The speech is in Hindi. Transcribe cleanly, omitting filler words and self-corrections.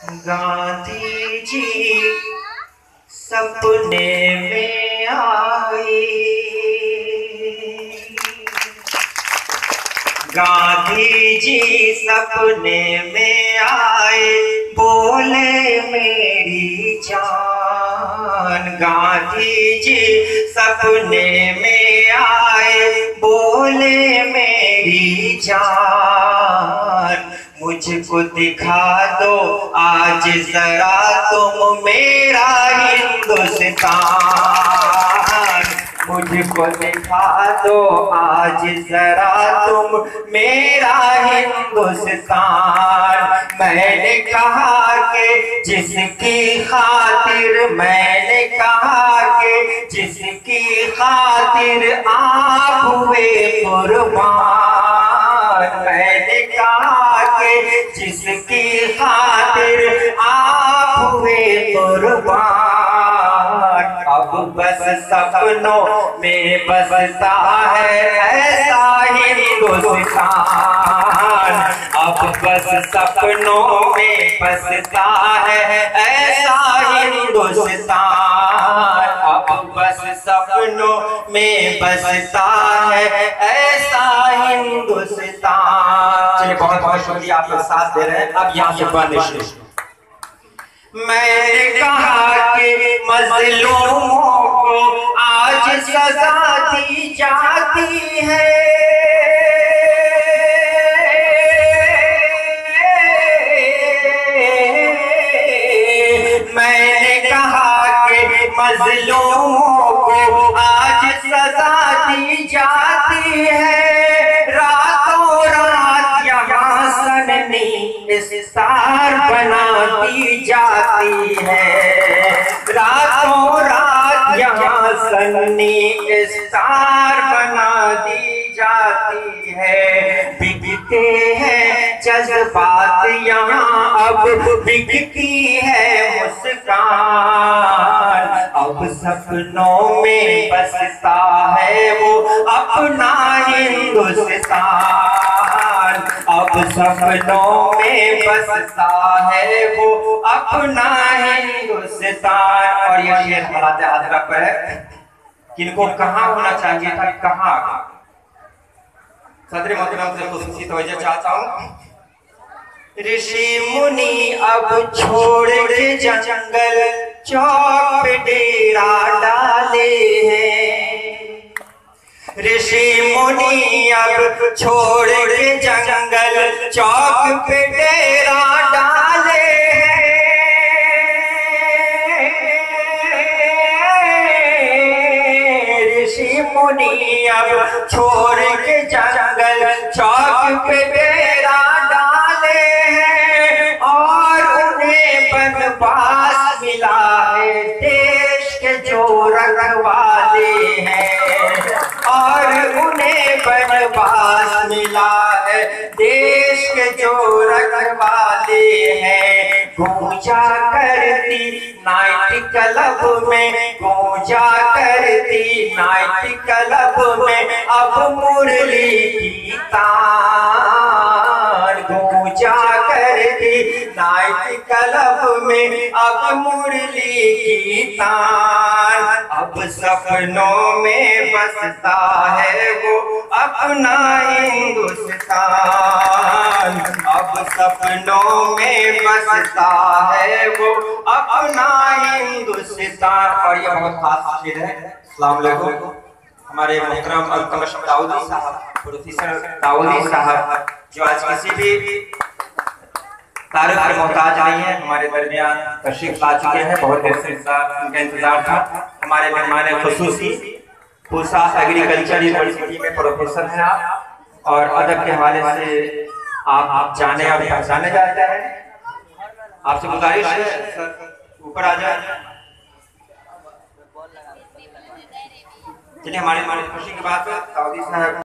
गांधी जी सपने में आए, गांधी जी सपने में आए, बोले मेरी जान। गांधी जी सपने में आए, बोले मेरी जान। मुझको दिखा दो आज जरा तुम मेरा हिंदुस्तान। मुझको दिखा दो आज जरा तुम मेरा हिंदुस्तान। मैंने कहा कि जिसकी खातिर, मैंने कहा कि जिसकी खातिर आप हुए कुर्बान। मैंने कहा कि जिसकी खातिर आप हुए कुर्बान। अब बस सपनों में बसता है ऐसा हिंदुस्तान। अब बस सपनों में बसता है ऐसा हिंदुस्तान। अब बस सपनों में बसता है ऐसा हिंदुस्तान। चलिए, बहुत बहुत शुक्रिया, आप लोग साथ दे रहे हैं। अब यहाँ से बंदिश। मैंने कहा कि मजलूमों को आज सजा दी जाती है। मैंने कहा कि मजलूमों को आज सजा दी जाती है। रातों रात यहाँ सननी स्टार बना दी जाती है। रातों रात यहाँ सननी स्टार बना दी जाती है। बिकते हैं जज्बात यहाँ, अब बिकती है मुस्कान। अब सपनों में बसता है वो अपना हिंदुस्तान। अब सपनों में बसता है वो अपना हिंदुस्तान। और ये शेर हमारे हाजरा पर है, किनको कहाँ होना चाहिए था, कहाँ। सदर मोहतरम से खुसूसी तवज्जो चाहता हूँ। ऋषि मुनि अब छोड़ के जंगल चौक पे डेरा डाले हैं। ऋषि मुनि अब छोड़ के जंगल चौक पे डेरा डाले हैं। ऋषि मुनि अब छोड़ के जंगल चौक पे डेरा डाले हैं। और उन्हें बनवास मिला है देश के जो रखवाले हैं। और उन्हें बनवास मिला है देश के जो रखवाले हैं। गूंजा करती नाइट क्लब में, गूंजा करती नाइट क्लब में अब मुरली की तान। गूंजा करती नाइट क्लब में अब मुरली की तान। अब सपनों में बसता है वो अपना हिंदुस्तान। अब सपनों में बसता है वो अपना हिंदुस्तान। और ये बहुत खास शेर है। अस्सलाम वालेकुम। हमारे मोहतरम अल्तमश दाऊदी साहब, प्रोफेसर दाऊदी साहब, जो आज किसी भी तारीफ के मोहताज नहीं है, हमारे दरमियान तशरीफ ला चुके हैं। बहुत देर से उनका इंतजार था। हमारे मेहमान खुसूसी पूसा एग्रीकल्चर यूनिवर्सिटी में प्रोफेसर हैं आप, और अदब के हवाले से आप जाने और पहचाने जाते हैं। आपसे गुजारिश है सर ऊपर आ जाए। चलिए, हमारे खुशी की बात है दाऊदी साहब